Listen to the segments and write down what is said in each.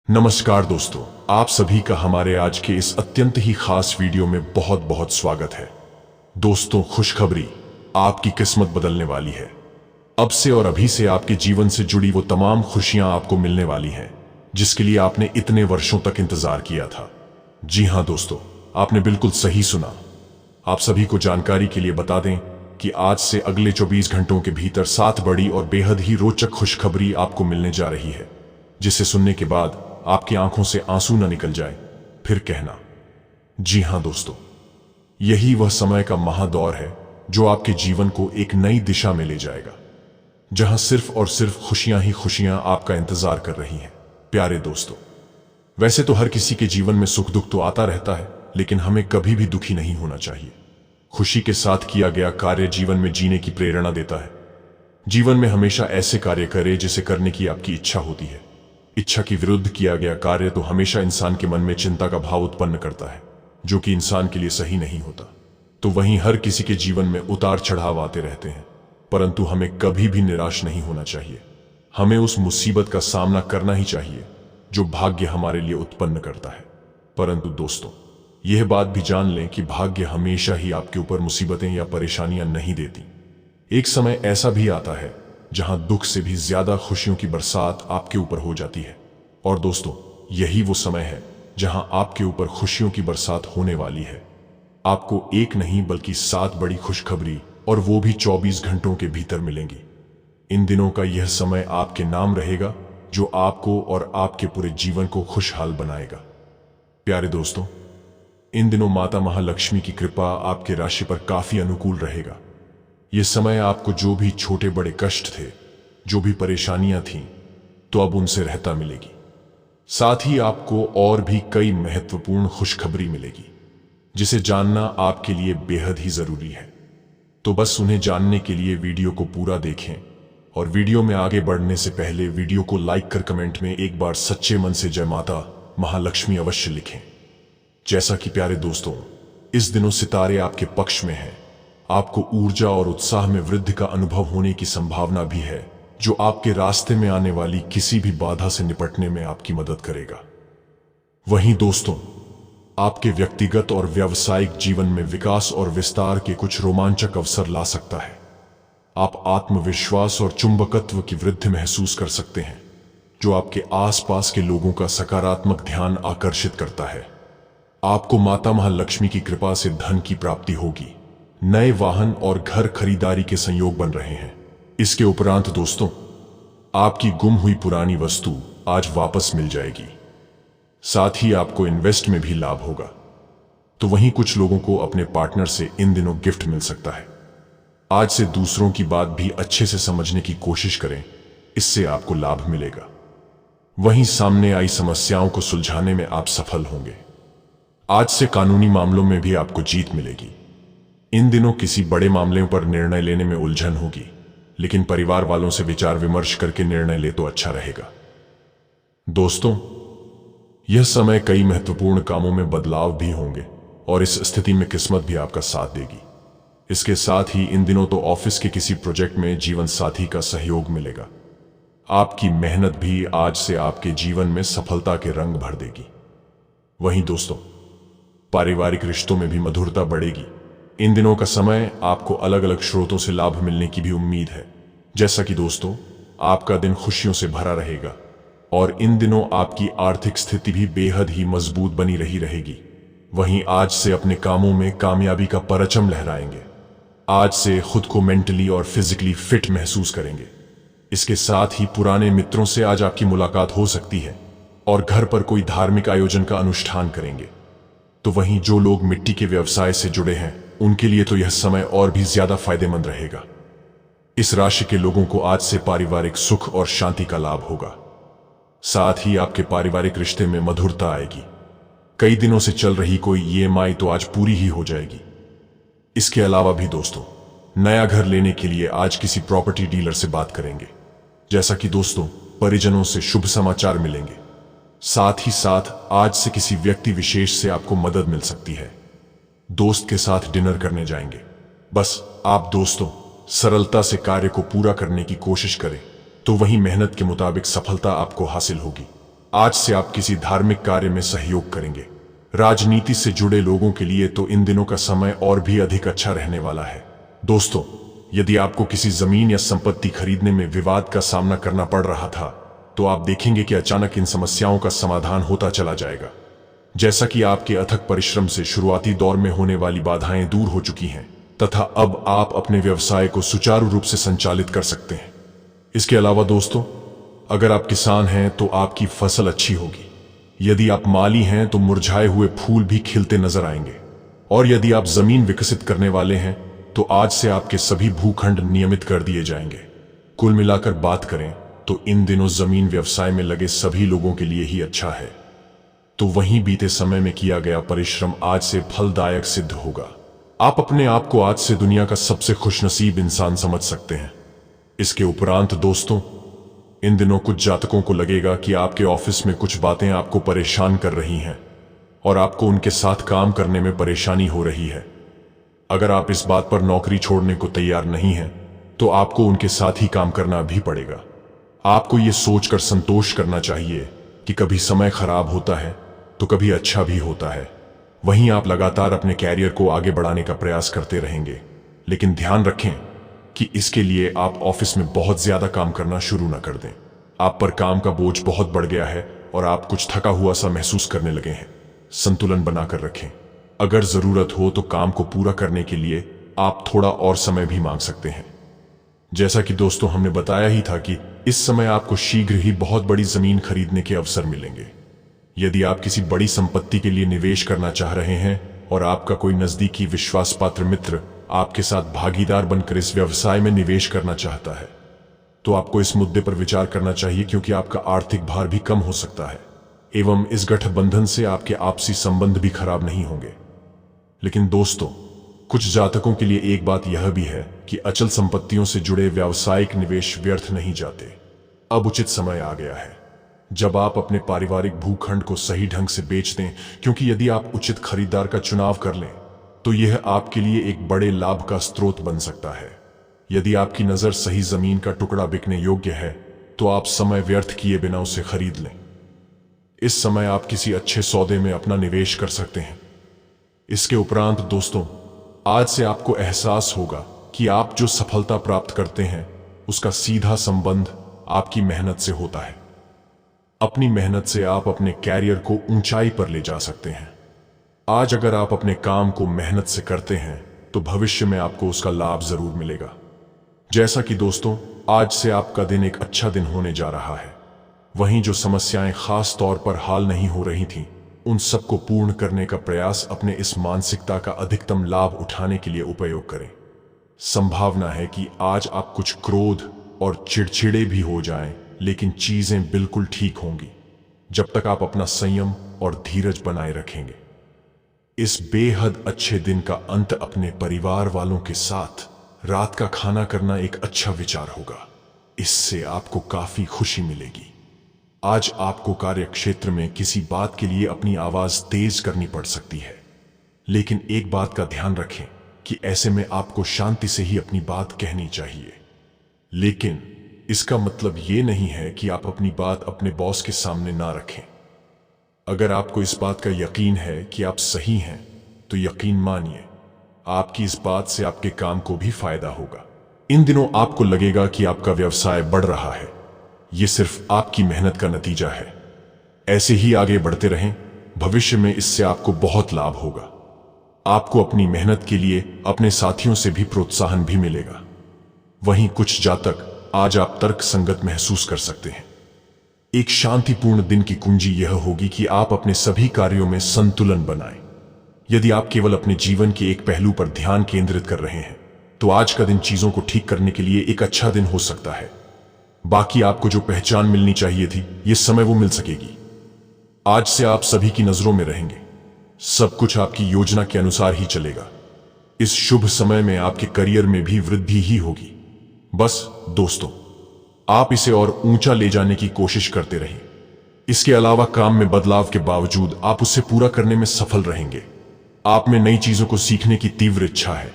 नमस्कार दोस्तों, आप सभी का हमारे आज के इस अत्यंत ही खास वीडियो में बहुत बहुत स्वागत है। दोस्तों, खुशखबरी, आपकी किस्मत बदलने वाली है। अब से और अभी से आपके जीवन से जुड़ी वो तमाम खुशियां आपको मिलने वाली हैं जिसके लिए आपने इतने वर्षों तक इंतजार किया था। जी हां दोस्तों, आपने बिल्कुल सही सुना। आप सभी को जानकारी के लिए बता दें कि आज से अगले 24 घंटों के भीतर 7 बड़ी और बेहद ही रोचक खुशखबरी आपको मिलने जा रही है, जिसे सुनने के बाद आपकी आंखों से आंसू न निकल जाए फिर कहना। जी हां दोस्तों, यही वह समय का महादौर है जो आपके जीवन को एक नई दिशा में ले जाएगा, जहां सिर्फ और सिर्फ खुशियां ही खुशियां आपका इंतजार कर रही हैं। प्यारे दोस्तों, वैसे तो हर किसी के जीवन में सुख दुख तो आता रहता है, लेकिन हमें कभी भी दुखी नहीं होना चाहिए। खुशी के साथ किया गया कार्य जीवन में जीने की प्रेरणा देता है। जीवन में हमेशा ऐसे कार्य करें जिसे करने की आपकी इच्छा होती है। इच्छा के विरुद्ध किया गया कार्य तो हमेशा इंसान के मन में चिंता का भाव उत्पन्न करता है, जो कि इंसान के लिए सही नहीं होता। तो वहीं हर किसी के जीवन में उतार चढ़ाव आते रहते हैं, परंतु हमें कभी भी निराश नहीं होना चाहिए। हमें उस मुसीबत का सामना करना ही चाहिए जो भाग्य हमारे लिए उत्पन्न करता है। परंतु दोस्तों, यह बात भी जान लें कि भाग्य हमेशा ही आपके ऊपर मुसीबतें या परेशानियां नहीं देती। एक समय ऐसा भी आता है जहां दुख से भी ज्यादा खुशियों की बरसात आपके ऊपर हो जाती है। और दोस्तों, यही वो समय है जहां आपके ऊपर खुशियों की बरसात होने वाली है। आपको एक नहीं बल्कि 7 बड़ी खुशखबरी, और वो भी 24 घंटों के भीतर मिलेंगी। इन दिनों का यह समय आपके नाम रहेगा, जो आपको और आपके पूरे जीवन को खुशहाल बनाएगा। प्यारे दोस्तों, इन दिनों माता महालक्ष्मी की कृपा आपके राशि पर काफी अनुकूल रहेगा। यह समय आपको जो भी छोटे बड़े कष्ट थे, जो भी परेशानियां थीं, तो अब उनसे रहता मिलेगी। साथ ही आपको और भी कई महत्वपूर्ण खुशखबरी मिलेगी, जिसे जानना आपके लिए बेहद ही जरूरी है। तो बस उन्हें जानने के लिए वीडियो को पूरा देखें, और वीडियो में आगे बढ़ने से पहले वीडियो को लाइक कर कमेंट में एक बार सच्चे मन से जय माता महालक्ष्मी अवश्य लिखें। जैसा कि प्यारे दोस्तों, इस दिनों सितारे आपके पक्ष में हैं। आपको ऊर्जा और उत्साह में वृद्धि का अनुभव होने की संभावना भी है, जो आपके रास्ते में आने वाली किसी भी बाधा से निपटने में आपकी मदद करेगा। वहीं दोस्तों, आपके व्यक्तिगत और व्यावसायिक जीवन में विकास और विस्तार के कुछ रोमांचक अवसर ला सकता है। आप आत्मविश्वास और चुंबकत्व की वृद्धि महसूस कर सकते हैं, जो आपके आसपास के लोगों का सकारात्मक ध्यान आकर्षित करता है। आपको माता महालक्ष्मी की कृपा से धन की प्राप्ति होगी। नए वाहन और घर खरीदारी के संयोग बन रहे हैं। इसके उपरांत दोस्तों, आपकी गुम हुई पुरानी वस्तु आज वापस मिल जाएगी। साथ ही आपको इन्वेस्ट में भी लाभ होगा। तो वहीं कुछ लोगों को अपने पार्टनर से इन दिनों गिफ्ट मिल सकता है। आज से दूसरों की बात भी अच्छे से समझने की कोशिश करें, इससे आपको लाभ मिलेगा। वहीं सामने आई समस्याओं को सुलझाने में आप सफल होंगे। आज से कानूनी मामलों में भी आपको जीत मिलेगी। इन दिनों किसी बड़े मामले पर निर्णय लेने में उलझन होगी, लेकिन परिवार वालों से विचार विमर्श करके निर्णय ले तो अच्छा रहेगा। दोस्तों, यह समय कई महत्वपूर्ण कामों में बदलाव भी होंगे, और इस स्थिति में किस्मत भी आपका साथ देगी। इसके साथ ही इन दिनों तो ऑफिस के किसी प्रोजेक्ट में जीवन साथी का सहयोग मिलेगा। आपकी मेहनत भी आज से आपके जीवन में सफलता के रंग भर देगी। वहीं दोस्तों, पारिवारिक रिश्तों में भी मधुरता बढ़ेगी। इन दिनों का समय आपको अलग अलग स्रोतों से लाभ मिलने की भी उम्मीद है। जैसा कि दोस्तों, आपका दिन खुशियों से भरा रहेगा, और इन दिनों आपकी आर्थिक स्थिति भी बेहद ही मजबूत बनी रहेगी। वहीं आज से अपने कामों में कामयाबी का परचम लहराएंगे। आज से खुद को मेंटली और फिजिकली फिट महसूस करेंगे। इसके साथ ही पुराने मित्रों से आज आपकी मुलाकात हो सकती है, और घर पर कोई धार्मिक आयोजन का अनुष्ठान करेंगे। तो वहीं जो लोग मिट्टी के व्यवसाय से जुड़े हैं, उनके लिए तो यह समय और भी ज्यादा फायदेमंद रहेगा। इस राशि के लोगों को आज से पारिवारिक सुख और शांति का लाभ होगा। साथ ही आपके पारिवारिक रिश्ते में मधुरता आएगी। कई दिनों से चल रही कोई ईएमआई तो आज पूरी ही हो जाएगी। इसके अलावा भी दोस्तों, नया घर लेने के लिए आज किसी प्रॉपर्टी डीलर से बात करेंगे। जैसा कि दोस्तों, परिजनों से शुभ समाचार मिलेंगे। साथ ही साथ आज से किसी व्यक्ति विशेष से आपको मदद मिल सकती है। दोस्त के साथ डिनर करने जाएंगे। बस आप दोस्तों सरलता से कार्य को पूरा करने की कोशिश करें, तो वही मेहनत के मुताबिक सफलता आपको हासिल होगी। आज से आप किसी धार्मिक कार्य में सहयोग करेंगे। राजनीति से जुड़े लोगों के लिए तो इन दिनों का समय और भी अधिक अच्छा रहने वाला है। दोस्तों, यदि आपको किसी जमीन या संपत्ति खरीदने में विवाद का सामना करना पड़ रहा था, तो आप देखेंगे कि अचानक इन समस्याओं का समाधान होता चला जाएगा। जैसा कि आपके अथक परिश्रम से शुरुआती दौर में होने वाली बाधाएं दूर हो चुकी हैं तथा अब आप अपने व्यवसाय को सुचारू रूप से संचालित कर सकते हैं। इसके अलावा दोस्तों, अगर आप किसान हैं तो आपकी फसल अच्छी होगी। यदि आप माली हैं तो मुरझाए हुए फूल भी खिलते नजर आएंगे। और यदि आप जमीन विकसित करने वाले हैं तो आज से आपके सभी भूखंड नियमित कर दिए जाएंगे। कुल मिलाकर बात करें तो इन दिनों जमीन व्यवसाय में लगे सभी लोगों के लिए ही अच्छा है। तो वहीं बीते समय में किया गया परिश्रम आज से फलदायक सिद्ध होगा। आप अपने आप को आज से दुनिया का सबसे खुशनसीब इंसान समझ सकते हैं। इसके उपरांत दोस्तों, इन दिनों कुछ जातकों को लगेगा कि आपके ऑफिस में कुछ बातें आपको परेशान कर रही हैं और आपको उनके साथ काम करने में परेशानी हो रही है। अगर आप इस बात पर नौकरी छोड़ने को तैयार नहीं हैं, तो आपको उनके साथ ही काम करना भी पड़ेगा। आपको ये सोचकर संतोष करना चाहिए कि कभी समय खराब होता है तो कभी अच्छा भी होता है। वहीं आप लगातार अपने कैरियर को आगे बढ़ाने का प्रयास करते रहेंगे, लेकिन ध्यान रखें कि इसके लिए आप ऑफिस में बहुत ज्यादा काम करना शुरू न कर दें। आप पर काम का बोझ बहुत बढ़ गया है और आप कुछ थका हुआ सा महसूस करने लगे हैं। संतुलन बनाकर रखें। अगर जरूरत हो तो काम को पूरा करने के लिए आप थोड़ा और समय भी मांग सकते हैं। जैसा कि दोस्तों हमने बताया ही था कि इस समय आपको शीघ्र ही बहुत बड़ी जमीन खरीदने के अवसर मिलेंगे। यदि आप किसी बड़ी संपत्ति के लिए निवेश करना चाह रहे हैं और आपका कोई नजदीकी विश्वासपात्र मित्र आपके साथ भागीदार बनकर इस व्यवसाय में निवेश करना चाहता है, तो आपको इस मुद्दे पर विचार करना चाहिए, क्योंकि आपका आर्थिक भार भी कम हो सकता है एवं इस गठबंधन से आपके आपसी संबंध भी खराब नहीं होंगे। लेकिन दोस्तों, कुछ जातकों के लिए एक बात यह भी है कि अचल संपत्तियों से जुड़े व्यावसायिक निवेश व्यर्थ नहीं जाते। अब उचित समय आ गया है जब आप अपने पारिवारिक भूखंड को सही ढंग से बेच दें, क्योंकि यदि आप उचित खरीदार का चुनाव कर लें तो यह आपके लिए एक बड़े लाभ का स्रोत बन सकता है। यदि आपकी नजर सही जमीन का टुकड़ा बिकने योग्य है तो आप समय व्यर्थ किए बिना उसे खरीद लें। इस समय आप किसी अच्छे सौदे में अपना निवेश कर सकते हैं। इसके उपरांत दोस्तों, आज से आपको एहसास होगा कि आप जो सफलता प्राप्त करते हैं उसका सीधा संबंध आपकी मेहनत से होता है। अपनी मेहनत से आप अपने कैरियर को ऊंचाई पर ले जा सकते हैं। आज अगर आप अपने काम को मेहनत से करते हैं तो भविष्य में आपको उसका लाभ जरूर मिलेगा। जैसा कि दोस्तों, आज से आपका दिन एक अच्छा दिन होने जा रहा है। वहीं जो समस्याएं खास तौर पर हाल नहीं हो रही थीं, उन सबको पूर्ण करने का प्रयास अपने इस मानसिकता का अधिकतम लाभ उठाने के लिए उपयोग करें। संभावना है कि आज आप कुछ क्रोध और चिड़चिड़े भी हो जाएं, लेकिन चीजें बिल्कुल ठीक होंगी जब तक आप अपना संयम और धीरज बनाए रखेंगे। इस बेहद अच्छे दिन का अंत अपने परिवार वालों के साथ रात का खाना करना एक अच्छा विचार होगा। इससे आपको काफी खुशी मिलेगी। आज आपको कार्यक्षेत्र में किसी बात के लिए अपनी आवाज तेज करनी पड़ सकती है, लेकिन एक बात का ध्यान रखें कि ऐसे में आपको शांति से ही अपनी बात कहनी चाहिए। लेकिन इसका मतलब ये नहीं है कि आप अपनी बात अपने बॉस के सामने ना रखें। अगर आपको इस बात का यकीन है कि आप सही हैं, तो यकीन मानिए, आपकी इस बात से आपके काम को भी फायदा होगा। इन दिनों आपको लगेगा कि आपका व्यवसाय बढ़ रहा है। ये सिर्फ आपकी मेहनत का नतीजा है। ऐसे ही आगे बढ़ते रहें, भविष्य में इससे आपको बहुत लाभ होगा। आपको अपनी मेहनत के लिए अपने साथियों से भी प्रोत्साहन भी मिलेगा। वहीं कुछ जातक आज आप तर्क संगत महसूस कर सकते हैं। एक शांतिपूर्ण दिन की कुंजी यह होगी कि आप अपने सभी कार्यों में संतुलन बनाएं। यदि आप केवल अपने जीवन के एक पहलू पर ध्यान केंद्रित कर रहे हैं, तो आज का दिन चीजों को ठीक करने के लिए एक अच्छा दिन हो सकता है। बाकी आपको जो पहचान मिलनी चाहिए थी, ये समय वो मिल सकेगी। आज से आप सभी की नजरों में रहेंगे। सब कुछ आपकी योजना के अनुसार ही चलेगा। इस शुभ समय में आपके करियर में भी वृद्धि ही होगी। बस दोस्तों, आप इसे और ऊंचा ले जाने की कोशिश करते रहें। इसके अलावा काम में बदलाव के बावजूद आप उसे पूरा करने में सफल रहेंगे। आप में नई चीजों को सीखने की तीव्र इच्छा है।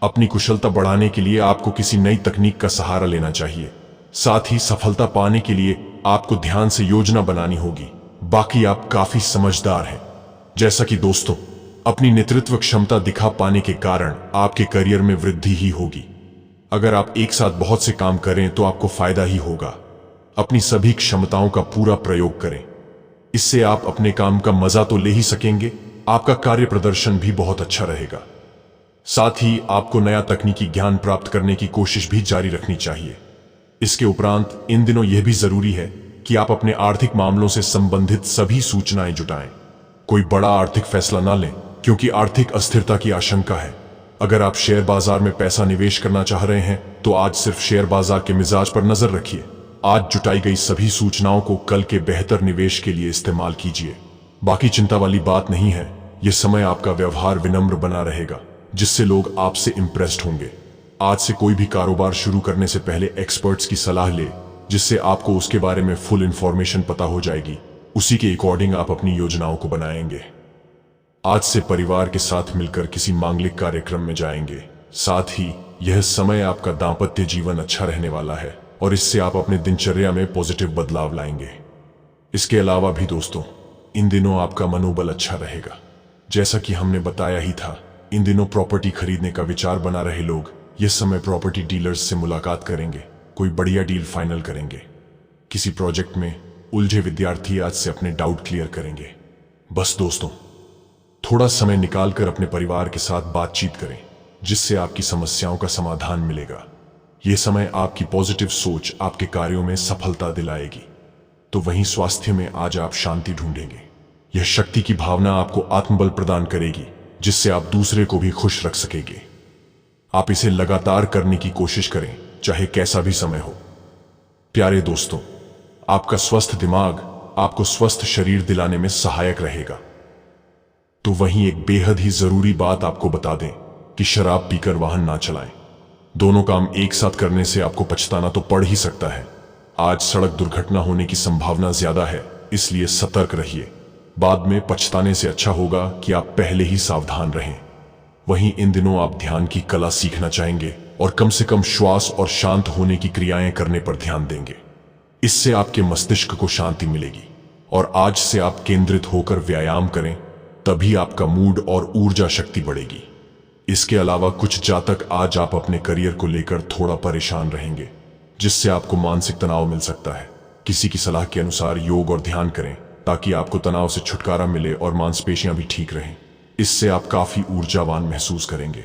अपनी कुशलता बढ़ाने के लिए आपको किसी नई तकनीक का सहारा लेना चाहिए। साथ ही सफलता पाने के लिए आपको ध्यान से योजना बनानी होगी बाकी आप काफी समझदार हैं। जैसा कि दोस्तों, अपनी नेतृत्व क्षमता दिखा पाने के कारण आपके करियर में वृद्धि ही होगी। अगर आप एक साथ बहुत से काम करें तो आपको फायदा ही होगा। अपनी सभी क्षमताओं का पूरा प्रयोग करें। इससे आप अपने काम का मजा तो ले ही सकेंगे, आपका कार्य प्रदर्शन भी बहुत अच्छा रहेगा। साथ ही आपको नया तकनीकी ज्ञान प्राप्त करने की कोशिश भी जारी रखनी चाहिए। इसके उपरांत इन दिनों यह भी जरूरी है कि आप अपने आर्थिक मामलों से संबंधित सभी सूचनाएं जुटाएं। कोई बड़ा आर्थिक फैसला ना लें, क्योंकि आर्थिक अस्थिरता की आशंका है। अगर आप शेयर बाजार में पैसा निवेश करना चाह रहे हैं तो आज सिर्फ शेयर बाजार के मिजाज पर नजर रखिए। आज जुटाई गई सभी सूचनाओं को कल के बेहतर निवेश के लिए इस्तेमाल कीजिए। बाकी चिंता वाली बात नहीं है। यह समय आपका व्यवहार विनम्र बना रहेगा, जिससे लोग आपसे इंप्रेस्ड होंगे। आज से कोई भी कारोबार शुरू करने से पहले एक्सपर्ट्स की सलाह ले, जिससे आपको उसके बारे में फुल इंफॉर्मेशन पता हो जाएगी। उसी के अकॉर्डिंग आप अपनी योजनाओं को बनाएंगे। आज से परिवार के साथ मिलकर किसी मांगलिक कार्यक्रम में जाएंगे। साथ ही यह समय आपका दांपत्य जीवन अच्छा रहने वाला है और इससे आप अपने दिनचर्या में पॉजिटिव बदलाव लाएंगे। इसके अलावा भी दोस्तों, इन दिनों आपका मनोबल अच्छा रहेगा। जैसा कि हमने बताया ही था, इन दिनों प्रॉपर्टी खरीदने का विचार बना रहे लोग इस समय प्रॉपर्टी डीलर्स से मुलाकात करेंगे, कोई बढ़िया डील फाइनल करेंगे। किसी प्रोजेक्ट में उलझे विद्यार्थी आज से अपने डाउट क्लियर करेंगे। बस दोस्तों, थोड़ा समय निकालकर अपने परिवार के साथ बातचीत करें, जिससे आपकी समस्याओं का समाधान मिलेगा। यह समय आपकी पॉजिटिव सोच आपके कार्यों में सफलता दिलाएगी। तो वहीं स्वास्थ्य में आज आप शांति ढूंढेंगे। यह शक्ति की भावना आपको आत्मबल प्रदान करेगी, जिससे आप दूसरे को भी खुश रख सकेंगे। आप इसे लगातार करने की कोशिश करें, चाहे कैसा भी समय हो। प्यारे दोस्तों, आपका स्वस्थ दिमाग आपको स्वस्थ शरीर दिलाने में सहायक रहेगा। तो वहीं एक बेहद ही जरूरी बात आपको बता दें कि शराब पीकर वाहन ना चलाएं। दोनों काम एक साथ करने से आपको पछताना तो पड़ ही सकता है। आज सड़क दुर्घटना होने की संभावना ज्यादा है, इसलिए सतर्क रहिए। बाद में पछताने से अच्छा होगा कि आप पहले ही सावधान रहें। वहीं इन दिनों आप ध्यान की कला सीखना चाहेंगे और कम से कम श्वास और शांत होने की क्रियाएं करने पर ध्यान देंगे। इससे आपके मस्तिष्क को शांति मिलेगी और आज से आप केंद्रित होकर व्यायाम करें, तभी आपका मूड और ऊर्जा शक्ति बढ़ेगी। इसके अलावा कुछ जातक आज आप अपने करियर को लेकर थोड़ा परेशान रहेंगे, जिससे आपको मानसिक तनाव मिल सकता है। किसी की सलाह के अनुसार योग और ध्यान करें, ताकि आपको तनाव से छुटकारा मिले और मांसपेशियां भी ठीक रहें। इससे आप काफी ऊर्जावान महसूस करेंगे।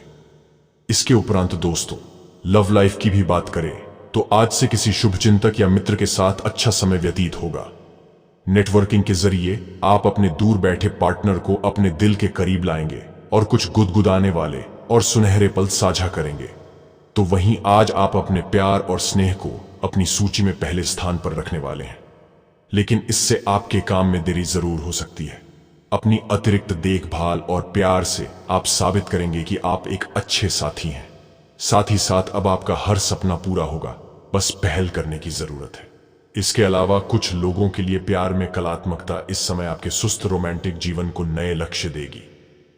इसके उपरांत दोस्तों, लव लाइफ की भी बात करें तो आज से किसी शुभचिंतक या मित्र के साथ अच्छा समय व्यतीत होगा। नेटवर्किंग के जरिए आप अपने दूर बैठे पार्टनर को अपने दिल के करीब लाएंगे और कुछ गुदगुदाने वाले और सुनहरे पल साझा करेंगे। तो वहीं आज आप अपने प्यार और स्नेह को अपनी सूची में पहले स्थान पर रखने वाले हैं। लेकिन इससे आपके काम में देरी जरूर हो सकती है। अपनी अतिरिक्त देखभाल और प्यार से आप साबित करेंगे कि आप एक अच्छे साथी हैं। साथ ही साथ अब आपका हर सपना पूरा होगा, बस पहल करने की जरूरत है। इसके अलावा कुछ लोगों के लिए प्यार में कलात्मकता इस समय आपके सुस्त रोमांटिक जीवन को नए लक्ष्य देगी।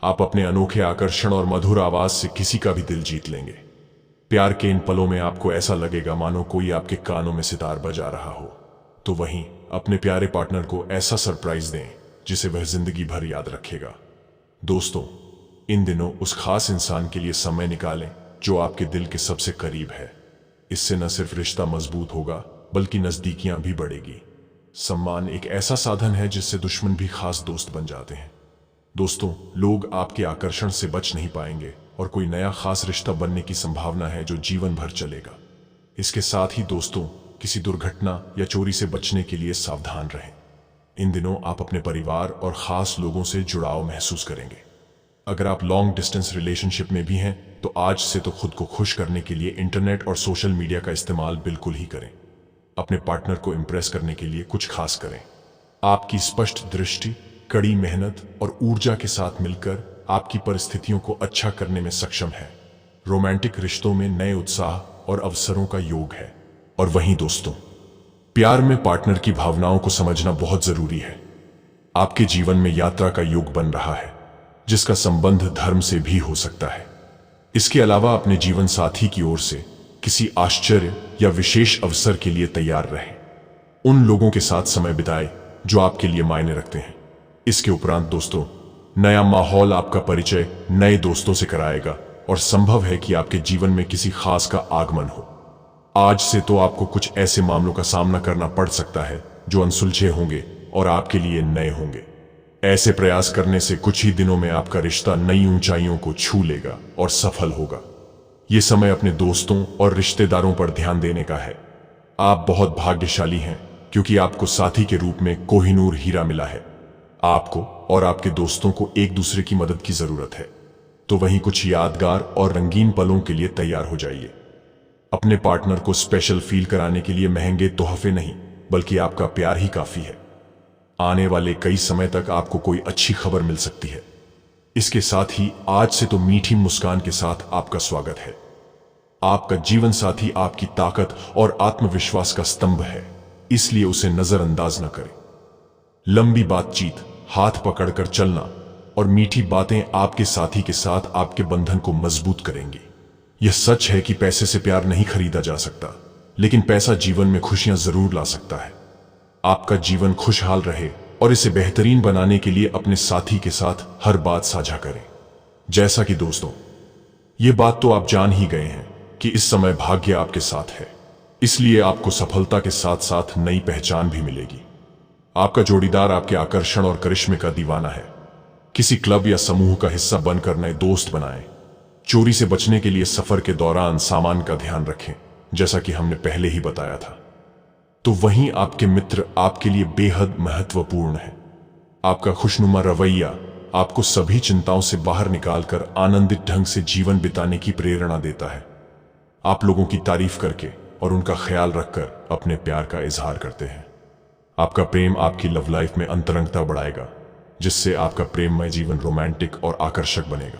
आप अपने अनोखे आकर्षण और मधुर आवाज से किसी का भी दिल जीत लेंगे। प्यार के इन पलों में आपको ऐसा लगेगा मानो कोई आपके कानों में सितार बजा रहा हो। तो वहीं अपने प्यारे पार्टनर को ऐसा सरप्राइज दें जिसे वह जिंदगी भर याद रखेगा। दोस्तों, इन दिनों उस खास इंसान के लिए समय निकालें जो आपके दिल के सबसे करीब है। इससे न सिर्फ रिश्ता मजबूत होगा, बल्कि नजदीकियां भी बढ़ेगी। सम्मान एक ऐसा साधन है जिससे दुश्मन भी खास दोस्त बन जाते हैं। दोस्तों, लोग आपके आकर्षण से बच नहीं पाएंगे और कोई नया खास रिश्ता बनने की संभावना है जो जीवन भर चलेगा। इसके साथ ही दोस्तों, किसी दुर्घटना या चोरी से बचने के लिए सावधान रहें। इन दिनों आप अपने परिवार और खास लोगों से जुड़ाव महसूस करेंगे। अगर आप लॉन्ग डिस्टेंस रिलेशनशिप में भी हैं तो आज से तो खुद को खुश करने के लिए इंटरनेट और सोशल मीडिया का इस्तेमाल बिल्कुल ही करें। अपने पार्टनर को इम्प्रेस करने के लिए कुछ खास करें। आपकी स्पष्ट दृष्टि, कड़ी मेहनत और ऊर्जा के साथ मिलकर आपकी परिस्थितियों को अच्छा करने में सक्षम है। रोमांटिक रिश्तों में नए उत्साह और अवसरों का योग है। और वहीं दोस्तों, प्यार में पार्टनर की भावनाओं को समझना बहुत जरूरी है। आपके जीवन में यात्रा का योग बन रहा है, जिसका संबंध धर्म से भी हो सकता है। इसके अलावा अपने जीवन साथी की ओर से किसी आश्चर्य या विशेष अवसर के लिए तैयार रहें। उन लोगों के साथ समय बिताएं जो आपके लिए मायने रखते हैं। इसके उपरांत दोस्तों, नया माहौल आपका परिचय नए दोस्तों से कराएगा और संभव है कि आपके जीवन में किसी खास का आगमन हो। आज से तो आपको कुछ ऐसे मामलों का सामना करना पड़ सकता है जो अनसुलझे होंगे और आपके लिए नए होंगे। ऐसे प्रयास करने से कुछ ही दिनों में आपका रिश्ता नई ऊंचाइयों को छू लेगा और सफल होगा। ये समय अपने दोस्तों और रिश्तेदारों पर ध्यान देने का है। आप बहुत भाग्यशाली हैं क्योंकि आपको साथी के रूप में कोहिनूर हीरा मिला है। आपको और आपके दोस्तों को एक दूसरे की मदद की जरूरत है, तो वहीं कुछ यादगार और रंगीन पलों के लिए तैयार हो जाइए। अपने पार्टनर को स्पेशल फील कराने के लिए महंगे तोहफे नहीं, बल्कि आपका प्यार ही काफी है। आने वाले कई समय तक आपको कोई अच्छी खबर मिल सकती है। इसके साथ ही आज से तो मीठी मुस्कान के साथ आपका स्वागत है। आपका जीवन साथी आपकी ताकत और आत्मविश्वास का स्तंभ है, इसलिए उसे नजरअंदाज न करें। लंबी बातचीत, हाथ पकड़कर चलना और मीठी बातें आपके साथी के साथ आपके बंधन को मजबूत करेंगी। यह सच है कि पैसे से प्यार नहीं खरीदा जा सकता, लेकिन पैसा जीवन में खुशियां जरूर ला सकता है। आपका जीवन खुशहाल रहे और इसे बेहतरीन बनाने के लिए अपने साथी के साथ हर बात साझा करें। जैसा कि दोस्तों, ये बात तो आप जान ही गए हैं कि इस समय भाग्य आपके साथ है, इसलिए आपको सफलता के साथ साथ नई पहचान भी मिलेगी। आपका जोड़ीदार आपके आकर्षण और करिश्मे का दीवाना है। किसी क्लब या समूह का हिस्सा बनकर नए दोस्त बनाएं। चोरी से बचने के लिए सफर के दौरान सामान का ध्यान रखें, जैसा कि हमने पहले ही बताया था। तो वहीं आपके मित्र आपके लिए बेहद महत्वपूर्ण है। आपका खुशनुमा रवैया आपको सभी चिंताओं से बाहर निकालकर आनंदित ढंग से जीवन बिताने की प्रेरणा देता है। आप लोगों की तारीफ करके और उनका ख्याल रखकर अपने प्यार का इजहार करते हैं। आपका प्रेम आपकी लव लाइफ में अंतरंगता बढ़ाएगा, जिससे आपका प्रेममय जीवन रोमांटिक और आकर्षक बनेगा।